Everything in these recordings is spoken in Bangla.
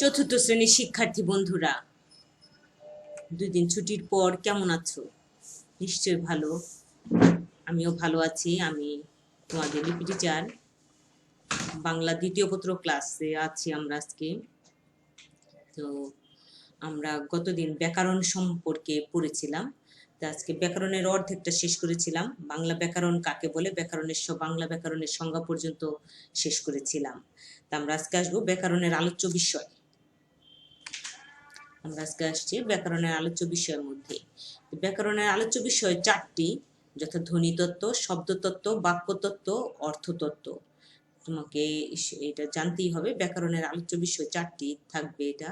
চতুর্থ শ্রেণীর শিক্ষার্থী বন্ধুরা, 2 দিন ছুটির পর কেমন আছো? নিশ্চয় ভালো। আমিও ভালো আছি। আমি তোমাদের লিপি টিচার, বাংলা দ্বিতীয় পত্র ক্লাসে আছি আমরা আজকে। তো আমরা গতদিন ব্যাকরণ সম্পর্কে পড়েছিলাম। তো আজকে ব্যাকরণের অর্ধেকটা শেষ করেছিলাম। বাংলা ব্যাকরণ কাকে বলে, বাংলা ব্যাকরণের সংজ্ঞা পর্যন্ত শেষ করেছিলাম। তা আমরা আজকে আসবো ব্যাকরণের আলোচ্য বিষয়। আমরা আজকে আসছি ব্যাকরণের আলোচ্য বিষয়ের মধ্যে। ব্যাকরণের আলোচ্য বিষয় 4টি, যথা ধ্বনিতত্ত্ব, শব্দতত্ত্ব, বাক্যতত্ত্ব, অর্থতত্ত্ব। তোমাকে এটা জানতেই হবে। ব্যাকরণের আলোচ্য বিষয় 4টি থাকবে। এটা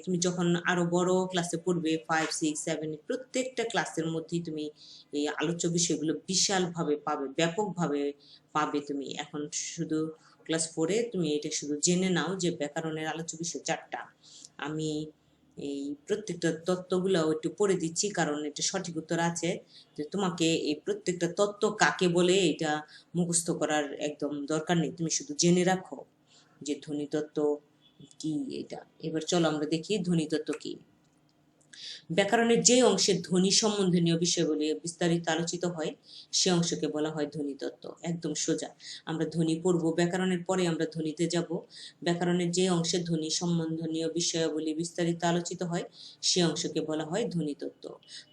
তুমি যখন আরো বড় ক্লাসে পড়বে, 5, 6, 7, প্রত্যেকটা ক্লাসের মধ্যেই তুমি এই আলোচ্য বিষয়গুলো বিশালভাবে পাবে, ব্যাপকভাবে পাবে। তুমি এখন শুধু ক্লাস 4-এ তুমি এটা শুধু জেনে নাও যে ব্যাকরণের আলোচ্য বিষয় 4টা। আমি এই প্রত্যেকটা তত্ত্বগুলো একটু পড়ে দিচ্ছি, কারণ এটা সঠিক উত্তর আছে। যে তোমাকে এই প্রত্যেকটা তত্ত্ব কাকে বলে এটা মুখস্থ করার একদম দরকার নেই, তুমি শুধু জেনে রাখো যে ধ্বনিতত্ত্ব কি। এটা এবার চলো আমরা দেখি ধ্বনিতত্ত্ব কি। ব্যাকরণের যে অংশে ধ্বনি সম্বন্ধনীয় বিষয়গুলি বিস্তারিত আলোচিত হয় সে অংশকে বলা হয় ধ্বনিতত্ত্ব। একদম সোজা। আমরা ধ্বনি পড়বো, ব্যাকরণের পরে আমরা ধ্বনিতে যাব। ব্যাকরণের যে অংশে ধ্বনি সম্বন্ধনীয় বিষয়াবলী বিস্তারিত আলোচিত হয় সে অংশকে বলা হয় ধ্বনিতত্ত্ব।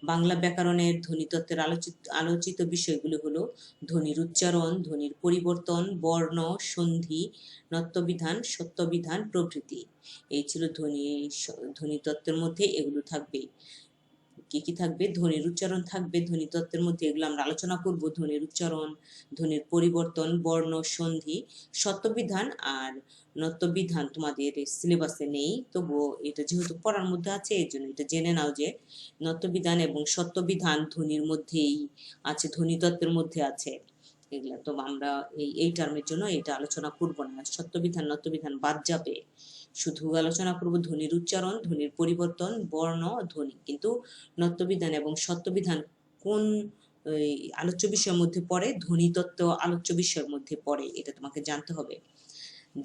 বাংলা ব্যাকরণের ধ্বনিতত্ত্বের আলোচিত বিষয়গুলি হলো ধ্বনির উচ্চারণ, ধ্বনির পরিবর্তন, বর্ণ, সন্ধি, নত্যবিধান, সত্যবিধান প্রভৃতি। এই ছিল ধ্বনিতত্ত্বের মধ্যে এগুলো থাকবে। কি কি থাকবে? ধ্বনির উচ্চারণ থাকবে ধ্বনিতত্ত্বের মধ্যে, এগুলো আমরা আলোচনা করব। ধ্বনির উচ্চারণ, ধ্বনির পরিবর্তন, বর্ণ, সন্ধি, সত্যবিধান আর নত্যবিধান তোমাদের সিলেবাসে নেই, তবুও এটা যেহেতু পড়ার মধ্যে আছে এর জন্য এটা জেনে নাও যে নত্যবিধান এবং সত্যবিধান ধ্বনির মধ্যেই আছে, ধ্বনিতত্ত্বের মধ্যে আছে। এগুলা তো আমরা এই টার্মের জন্য এটা আলোচনা করব না। সত্যবিধান নত্যবিধান বাদ যাবে, শুধু আলোচনা করব ধ্বনির উচ্চারণ, ধ্বনির পরিবর্তন, বর্ণ, ধ্বনি। কিন্তু নত্যবিধান এবং সত্যবিধান কোন আলোচ্য বিষয়ের মধ্যে পড়ে? ধ্বনিতত্ত্ব আলোচ্য বিষয়ের মধ্যে পড়ে। এটা তোমাকে জানতে হবে,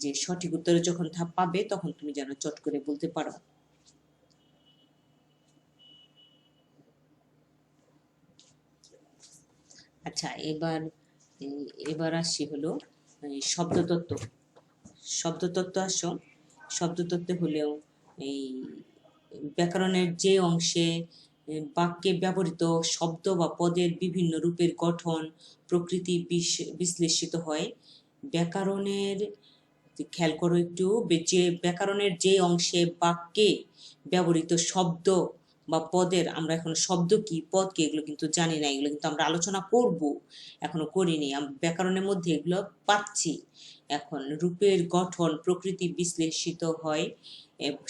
যে সঠিক উত্তরে যখন পাবে তখন তুমি যেন চট করে বলতে পারো। আচ্ছা, এবার আসি হলো শব্দতত্ত্ব। শব্দতত্ত্ব আসো। শব্দতত্ত্ব হলেও এই ব্যাকরণের যে অংশে বাক্যে ব্যবহৃত শব্দ বা পদের বিভিন্ন রূপের গঠন প্রকৃতি বিশ্লেষিত হয়। ব্যাকরণের, খেয়াল করো একটু, যে ব্যাকরণের যে অংশে বাক্যে ব্যবহৃত শব্দ বা পদের, আমরা এখন শব্দ কি পদ কি এগুলো কিন্তু জানি না, এগুলো কিন্তু আমরা আলোচনা করব, এখনো করিনি। ব্যাকরণের মধ্যে এগুলো পাচ্ছি। এখন রূপের গঠন প্রকৃতি বিশ্লেষিত হয়,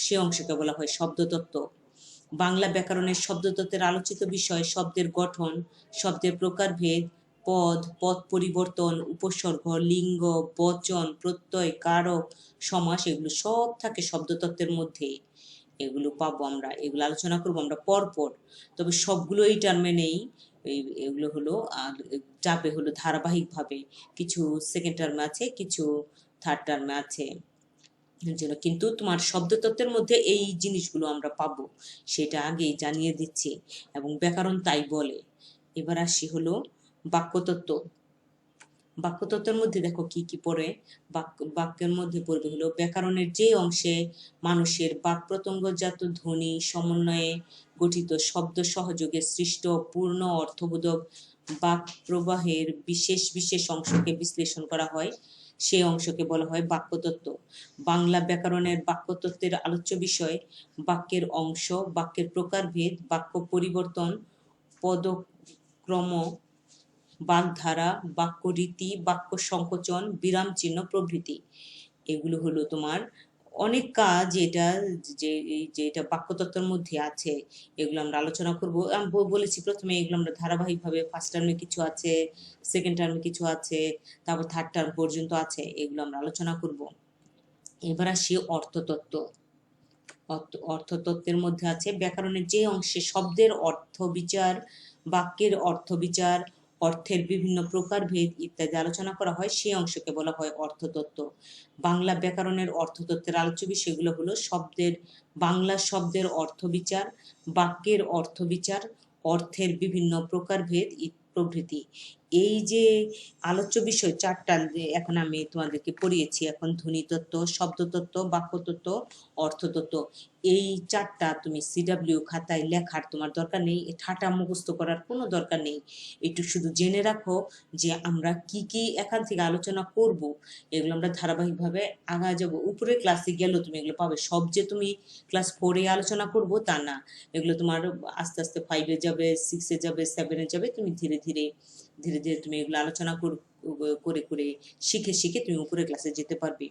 সে অংশকে বলা হয় শব্দতত্ত্ব। বাংলা ব্যাকরণের শব্দতত্ত্বের আলোচিত বিষয় শব্দের গঠন, শব্দের প্রকারভেদ, পদ, পদ পরিবর্তন, উপসর্গ, লিঙ্গ, বচন, প্রত্যয়, কারক, সমাস, এগুলো সব থাকে শব্দতত্ত্বের মধ্যে। এগুলো পাবো আমরা, এগুলো আলোচনা করবো আমরা পরপর। তবে সবগুলো এই টার্মে নেই, এগুলো হলো যাবে হলো ধারাবাহিকভাবে। কিছু সেকেন্ড টার্মে আছে, কিছু থার্ড টার্মে আছে। জন্য কিন্তু তোমার শব্দতত্ত্বের মধ্যে এই জিনিসগুলো আমরা পাবো, সেটা আগেই জানিয়ে দিচ্ছি, এবং ব্যাকরণ তাই বলে। এবার আসি হলো বাক্যতত্ত্ব। বাক্যতত্ত্বের মধ্যে দেখো কি কি পড়ে। বাক্যের মধ্যে পড়বে হলো ব্যাকরণের যে অংশে মানুষের বাক প্রত্যঙ্গজাত ধ্বনি সমন্বয়ে গঠিত শব্দ সহযোগে সৃষ্ট পূর্ণ অর্থবোধক বাক প্রবাহের বিশেষ বিশেষ অংশকে বিশ্লেষণ করা হয়, সেই অংশকে বলা হয় বাক্যতত্ত্ব। বাংলা ব্যাকরণের বাক্যতত্ত্বের আলোচ্য বিষয় বাক্যের অংশ, বাক্যের প্রকারভেদ, বাক্য পরিবর্তন, পদক্রম, বাগধারা, বাক্য রীতি, বাক্য সংকোচন, বিরাম চিহ্ন প্রভৃতি। এগুলো হলো তোমার অনেক কাজ, এটা এটা বাক্যতত্ত্বের মধ্যে আছে। এগুলো আমরা আলোচনা করব। আমি বলেছি প্রথমে এগুলো আমরা ধারাবাহিকভাবে, ফার্স্ট টার্মে কিছু আছে, সেকেন্ড টার্মে কিছু আছে, তারপর থার্ড টার্ম পর্যন্ত আছে, এগুলো আমরা আলোচনা করব। এবার আসি অর্থতত্ত্ব। অর্থতত্ত্বের মধ্যে আছে ব্যাকরণের যে অংশে শব্দের অর্থ বিচার, বাক্যের অর্থ বিচার, অর্থের বিভিন্ন প্রকারভেদ ইত্যাদি আলোচনা করা হয়, সেই অংশকে বলা হয় অর্থতত্ত্ব। বাংলা ব্যাকরণের অর্থতত্ত্বের আলোচ্য বিষয়গুলো হলো বাংলা শব্দের অর্থবিচার, বাক্যের অর্থবিচার, অর্থের বিভিন্ন প্রকারভেদ প্রভৃতি। এই যে আলোচ্য বিষয় চারটা যে এখন আমি তোমাদেরকে পড়িয়েছি, এখন ধ্বনিতত্ত্ব, শব্দতত্ত্ব, বাক্যতত্ত্ব, অর্থতত্ত্ব, এই চারটা তুমি সিডাব্লিউ খাতায় লেখার তোমার দরকার নেই, ঠাটা মুখস্থ করার কোনো দরকার নেই। একটু শুধু জেনে রাখো যে আমরা কি কি এখান থেকে আলোচনা করব, এগুলো আমরা ধারাবাহিকভাবে আগা যাব। উপরে ক্লাসে গেলেও তুমি এগুলো পাবে, সব যে তুমি ক্লাস 4-এ আলোচনা করব তা না, এগুলো তোমার আস্তে আস্তে 5-এ যাবে, 6-এ যাবে, 7-এ যাবে, তুমি ধীরে ধীরে তুমি এগুলো আলোচনা করে করে শিখে শিখে তুমি উপরে ক্লাসে যেতে পারবে।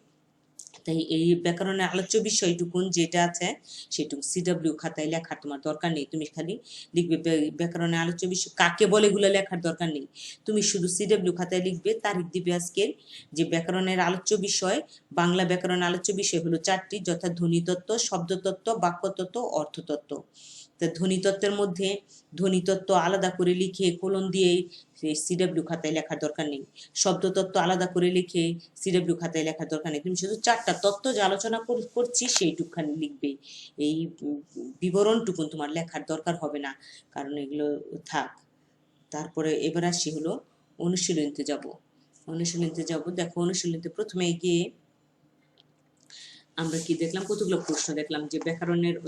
তাই এই ব্যাকরণের আলোচ্য বিষয়টুকুন যেটা আছে সেটুকু সিডাব্লিউ খাতায় লেখার তোমার দরকার নেই, তুমি খালি লিখবে ব্যাকরণের আলোচ্য বিষয় কাকে বলে, এগুলো লেখার দরকার নেই, তুমি শুধু সিডাব্লিউ খাতায় লিখবে তারিখ দিবে আজকের যে ব্যাকরণের আলোচ্য বিষয়। বাংলা ব্যাকরণের আলোচ্য বিষয় হলো 4টি, যথা ধ্বনিতত্ত্ব, শব্দতত্ত্ব, বাক্যতত্ত্ব, অর্থতত্ত্ব। তা ধ্বনিতত্ত্বের মধ্যে ধ্বনিতত্ত্ব আলাদা করে লিখে কলম দিয়ে সিডাব্লিউ খাতায় লেখার দরকার নেই, শব্দতত্ত্ব আলাদা করে লিখে সিডাব্লিউ খাতায় লেখার দরকার নেই, তুমি শুধু 4টা তত্ত্ব যে আলোচনা করছি সেইটুকখানি লিখবে, এই বিবরণটুকুন তোমার লেখার দরকার হবে না, কারণ এগুলো থাক। তারপরে এবার আসি হলো অনুশীলনীতে যাব। দেখো অনুশীলনীতে প্রথমে গিয়ে আমরা কি দেখলাম, কতগুলো প্রশ্ন দেখলাম যে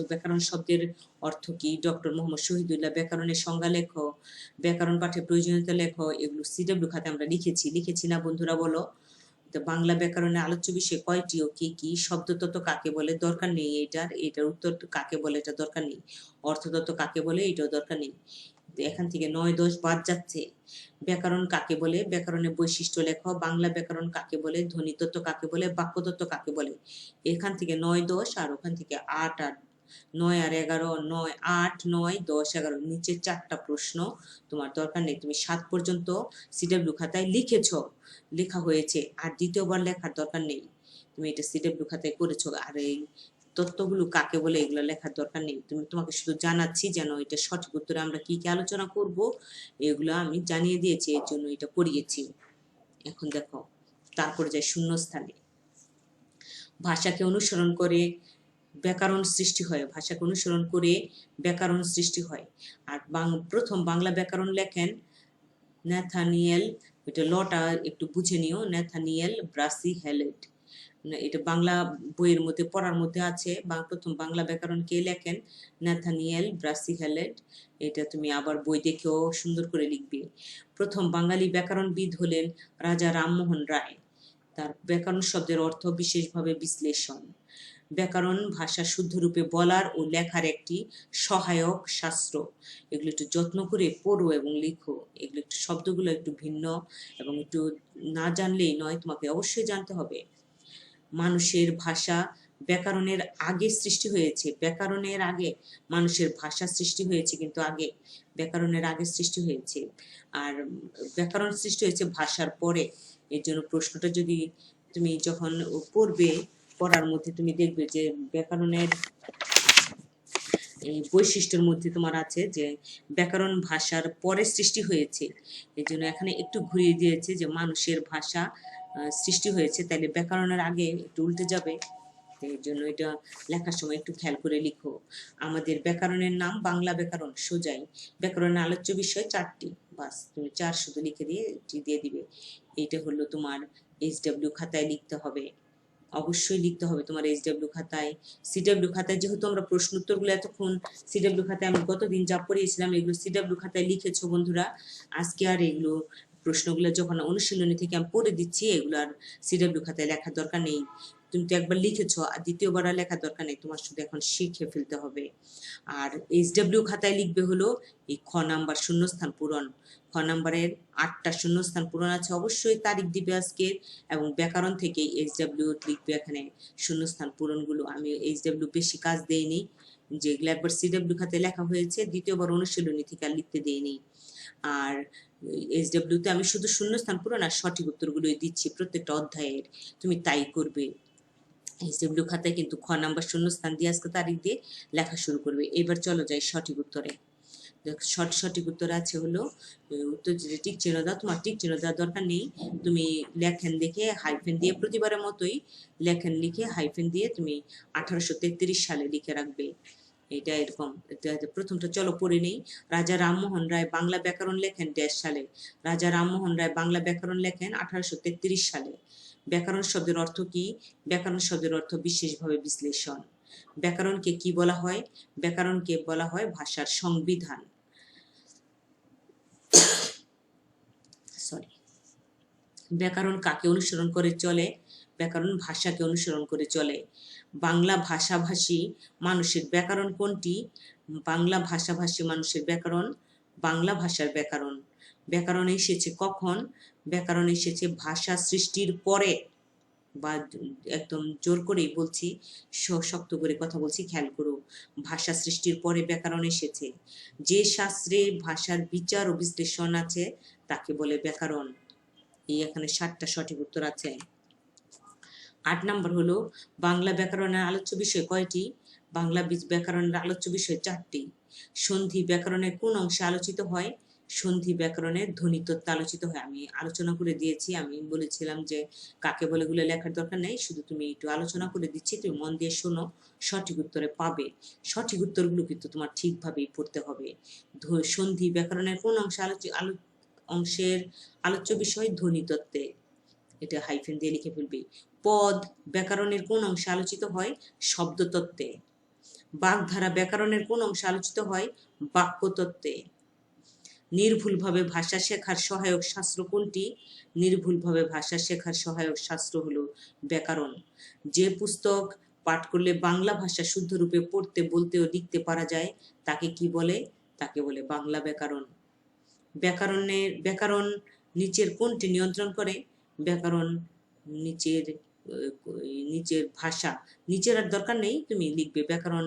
ব্যাকরণ শব্দের অর্থ কি, ডক্টর মোহাম্মদ শহীদুল্লাহ ব্যাকরণের সংজ্ঞা লেখো, ব্যাকরণ পাঠের প্রয়োজনীয়তা লেখো, এগুলো সিডাব্লিউ খাতে আমরা লিখেছি না বন্ধুরা বলো? তো বাংলা ব্যাকরণের আলোচ্য বিষয় কয়টি ও কি কি, শব্দতত্ত্ব কাকে বলে, দরকার নেই এটার উত্তর কাকে বলে, এটা দরকার নেই, অর্থতত্ত্ব কাকে বলে, এটাও দরকার নেই। এখান থেকে 9-10 বাদ যাচ্ছে। ব্যাকরণ কাকে বলে, ব্যাকরণের বৈশিষ্ট্য লেখো, বাংলা ব্যাকরণ কাকে বলে, ধ্বনিতত্ত্ব কাকে বলে, বাক্যতত্ত্ব কাকে বলে। এখান থেকে 9-10 আর ওখান থেকে 8 9 আর 11, 9 8 9 10 11, নিচে 4টা প্রশ্ন তোমার দরকার নেই, তুমি 7 পর্যন্ত সিডাব্লিউ খাতায় লেখা হয়েছে, আর দ্বিতীয়বার লেখার দরকার নেই, তুমি এটা সিডাব্লিউ খাতায় করেছো। আর এই তত্ত্বগুলো কাকে বলে এগুলো লেখার দরকার নেই, তোমাকে শুধু জানাচ্ছি যেন এটা সঠিক উত্তরে আমরা কি কি আলোচনা করব এগুলো আমি জানিয়ে দিয়েছি, এর জন্য এটা পড়িয়েছি। এখন দেখো তারপরে যাই শূন্যস্থানে। ভাষাকে অনুসরণ করে ব্যাকরণ সৃষ্টি হয়, ভাষাকে অনুসরণ করে ব্যাকরণ সৃষ্টি হয়। আর প্রথম বাংলা ব্যাকরণ লেখেন ন্যাথানিয়েল, এটা লটা একটু বুঝে নিও, ন্যাথানিয়েল ব্রাসি হ্যালেট, এটা বাংলা বইয়ের মধ্যে পড়ার মধ্যে আছে। প্রথম বাংলা ব্যাকরণ কে লেখেন, ন্যাথানিয়েল ব্রাসি হ্যালেট, এটা তুমি আবার বই দেখেও সুন্দর করে লিখবে। প্রথম বাঙালি ব্যাকরণবিদ হলেন রাজা রামমোহন রায়, তার ব্যাকরণ শব্দের অর্থ বিশেষভাবে বিশ্লেষণ। ব্যাকরণ ভাষা শুদ্ধরূপে বলার ও লেখার একটি সহায়ক শাস্ত্র, এগুলো একটু যত্ন করে পড়ো এবং লিখো, এগুলো একটু শব্দগুলো একটু ভিন্ন এবং একটু না জানলেই নয়, তোমাকে অবশ্যই জানতে হবে। মানুষের ভাষা ব্যাকরণের আগে সৃষ্টি হয়েছে, ব্যাকরণের আগে মানুষের ভাষা সৃষ্টি হয়েছে, কিন্তু আগে ব্যাকরণের আগে সৃষ্টি হয়েছে, আর ব্যাকরণ সৃষ্টি হয়েছে ভাষার পরে। এর জন্য প্রশ্নটা যদি তুমি যখন পড়ার মধ্যে তুমি দেখবে যে ব্যাকরণের এই বৈশিষ্ট্যের মধ্যে তোমার আছে যে ব্যাকরণ ভাষার পরে সৃষ্টি হয়েছে, এই জন্য এখানে একটু ঘুরিয়ে দিয়েছে যে মানুষের ভাষা সৃষ্টি হয়েছে, তাহলে ব্যাকরণের আগে একটু উল্টে যাবে, এই জন্য এটা লেখার সময় একটু খেয়াল করে লিখো। আমাদের ব্যাকরণের নাম বাংলা ব্যাকরণ, সোজাই ব্যাকরণের আলোচ্য বিষয় 4টি, বাস তুমি 4 শুধু লিখে দিয়ে দিবে। এইটা হলো তোমার এইচডব্লিউ খাতায় লিখতে হবে, অবশ্যই লিখতে হবে তোমার এইচডব্লিউ খাতায়। সিডব্লিউ খাতায় যেহেতু আমরা প্রশ্ন উত্তরগুলো এতক্ষণ সিডব্লিউ খাতায় আমি গতদিন যা পড়িয়েছিলাম এগুলো সিডব্লিউ খাতায় লিখেছো বন্ধুরা, আজকে আর এগুলো প্রশ্নগুলো যখন অনুশীলনী থেকে আমি পড়ে দিচ্ছি এগুলো আর সিডব্লিউ খাতায় লেখার দরকার নেই, তুমি তো একবার লিখেছো আর দ্বিতীয়বার আর লেখার দরকার নেই, তোমার শুধু এখন শিখে ফেলতে হবে। আর এইচডব্লিউ খাতায় লিখবে হলো এই খ নাম্বার শূন্যস্থান পূরণ, খ নাম্বারের 8টা শূন্যস্থান পূরণ আছে, অবশ্যই তারিখ দিবে আজকের, এবং ব্যাকরণ থেকে এইচডব্লিউ লিখবে এখানে শূন্যস্থান পূরণগুলো। আমি এইচডব্লিউ বেশি কাজ দেইনি, যেগুলো একবার সিডব্লিউ খাতায় লেখা হয়েছে দ্বিতীয়বার অনুশীলনী থেকে আর লিখতে দেইনি। আর এইচডব্লিউতে আমি শুধু শূন্যস্থান পূরণ আর সঠিক উত্তরগুলোই দিচ্ছি প্রত্যেকটা অধ্যায়ের, তুমি তাই করবে। এইচডব্লিউ খাতায় কিন্তু খ নাম্বার শূন্যস্থান দিয়ে আজকে তারিখ দিয়ে লেখা শুরু করবে। এবার চলো যাই সঠিক উত্তরে। সঠিক উত্তর আছে হলো উত্তর যদি টিক চিহ্ন দাও, তোমার টিক চিহ্ন দেওয়ার দরকার নেই, তুমি লেখেন দেখে হাইফেন দিয়ে প্রতিবারের মতোই লেখেন লিখে হাইফেন দিয়ে তুমি 1833 সালে লিখে রাখবে। এটা এরকম। প্রথমটা চলো পড়ে নেই। রাজা রামমোহন রায় বাংলা ব্যাকরণ লেখেন ড্যাশ সালে। রাজা রামমোহন রায় বাংলা ব্যাকরণ লেখেন 1833 সালে। ব্যাকরণ শব্দের অর্থ কি? ব্যাকরণ শব্দের অর্থ বিশেষভাবে বিশ্লেষণ। ব্যাকরণকে কি বলা হয়? ব্যাকরণকে বলা হয় ভাষার সংবিধান। সরি। ব্যাকরণ কাকে অনুসরণ করে চলে? ব্যাকরণ ভাষাকে অনুসরণ করে চলে। বাংলা ভাষাভাষী মানুষের ব্যাকরণ কোনটি? বাংলা ভাষাভাষী মানুষের ব্যাকরণ বাংলা ভাষার ব্যাকরণ। ব্যাকরণ এসেছে কখন? ব্যাকরণ এসেছে ভাষা সৃষ্টির পরে, বা একদম জোর করেই বলছি, শক্ত করে কথা বলছি, খেয়াল করো। ভাষা সৃষ্টির পরে ব্যাকরণ এসেছে। যে শাস্ত্রে ভাষার বিচার ও বিশ্লেষণ আছে তাকে বলে ব্যাকরণ। এই এখানে 7টা সঠিক উত্তর আছে। 8 নম্বর হলো বাংলা ব্যাকরণের আলোচ্য বিষয় কয়টি? বাংলা ব্যাকরণের আলোচ্য বিষয় 4টি। সন্ধি ব্যাকরণের কোন অংশে আলোচিত হয়? সন্ধি ব্যাকরণের ধ্বনিতত্ত্ব আলোচিত হয়। আমি আলোচনা করে দিয়েছি, আমি বলেছিলাম যে কাকে বলে গুলো লেখার দরকার নেই, শুধু তুমি একটু আলোচনা করে দিচ্ছি, তুমি মন দিয়ে শোনো, সঠিক উত্তরে পাবে। সঠিক উত্তরগুলো কিন্তু তোমার ঠিকভাবেই পড়তে হবে। সন্ধি ব্যাকরণের কোন অংশের আলোচ্য বিষয়? ধ্বনিতত্ত্বে। এটা হাইফেন দিয়ে লিখে ফেলবে। পদ ব্যাকরণের কোন অংশে আলোচিত হয়? শব্দতত্ত্বে। বাগধারা ব্যাকরণের কোন অংশে আলোচিত হয়? বাক্যতত্ত্বে। নির্ভুলভাবে ভাষা শেখার সহায়ক শাস্ত্র কোনটি? নির্ভুলভাবে ভাষা শেখার সহায়ক শাস্ত্র হলো ব্যাকরণ। যে পুস্তক পাঠ করলে বাংলা ভাষা শুদ্ধ রূপে পড়তে, বলতে ও লিখতে পারা যায় তাকে কি বলে? তাকে বলে বাংলা ব্যাকরণ। ব্যাকরণ নিচের কোনটি নিয়ন্ত্রণ করে? ব্যাকরণ নিচের ভাষা, নিচের আর দরকার নেই, তুমি লিখবে ব্যাকরণ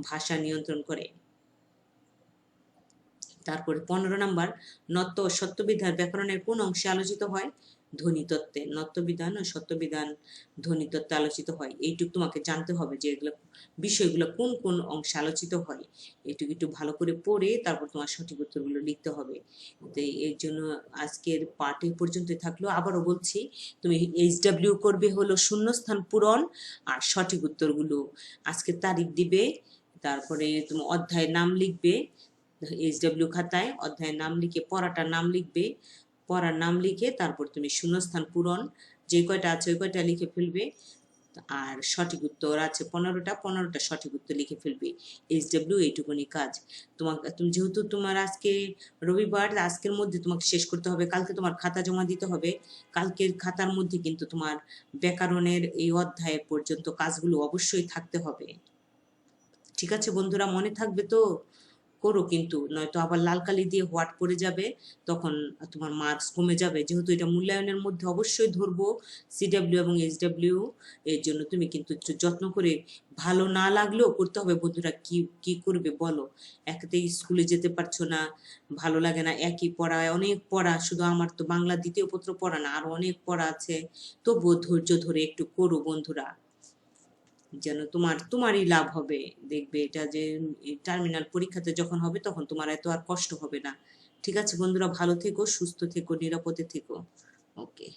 ভাষা নিয়ন্ত্রণ করে। তারপরে 15 নম্বর, নত্য ও সত্যবিধান ব্যাকরণের কোন অংশে আলোচিত হয়? ধ্বনিতত্ত্বে। নত্যবিধান ও সত্যবিধান ধ্বনিতত্ত্বে আলোচিত হয়। এইটুকু তোমাকে জানতে হবে যে এগুলো বিষয়গুলো কোন কোন অংশে আলোচিত হয়। এইটুকু একটু ভালো করে পড়ে তারপর তোমার সঠিক উত্তরগুলো লিখতে হবে। তো এর জন্য আজকের পাঠ এই পর্যন্ত থাকলো। আবারও বলছি, তুমি HW করবে হলো শূন্যস্থান পূরণ আর সঠিক উত্তরগুলো। আজকে তারিখ দিবে, তারপরে তুমি অধ্যায়ের নাম লিখবে HW খাতায়, অধ্যায়ের নাম লিখে পড়াটার নাম লিখবে, পড়ার নাম লিখে তারপর তুমি শূন্যস্থান পূরণ যে কয়টা আছে ওই কয়টা লিখে ফেলবে। আর সঠিক উত্তর আছে 15টা সঠিক উত্তর লিখে ফেলবে। HW এইটুকুনি কাজ। তুমি যেহেতু তোমার আজকে রবিবার, আজকের মধ্যে তোমাকে শেষ করতে হবে, কালকে তোমার খাতা জমা দিতে হবে। কালকের খাতার মধ্যে কিন্তু তোমার ব্যাকরণের এই অধ্যায় পর্যন্ত কাজগুলো অবশ্যই থাকতে হবে। ঠিক আছে বন্ধুরা, মনে থাকবে তো? করো কিন্তু, নয়তো আবার লাল কালি দিয়ে হোয়াট পড়ে যাবে, তখন তোমার মার্কস কমে যাবে। যেহেতু এটা মূল্যায়নের মধ্যে অবশ্যই ধরবো CW এবং HW, এর জন্য তুমি কিন্তু একটু যত্ন করে, ভালো না লাগলেও করতে হবে বন্ধুরা। কি করবে বলো? একটাই স্কুলে যেতে পারছো না, ভালো লাগে না, একই পড়া, অনেক পড়া, শুধু আমার তো বাংলা দ্বিতীয় পত্র পড়া না, আরো অনেক পড়া আছে, তবুও ধৈর্য ধরে একটু করো বন্ধুরা, যেন তোমারই লাভ হবে। দেখবে এটা যে টার্মিনাল পরীক্ষাতে যখন হবে তখন তোমার এত আর কষ্ট হবে না। ঠিক আছে বন্ধুরা, ভালো থেকো, সুস্থ থেকো, নিরাপদে থেকো। ওকে।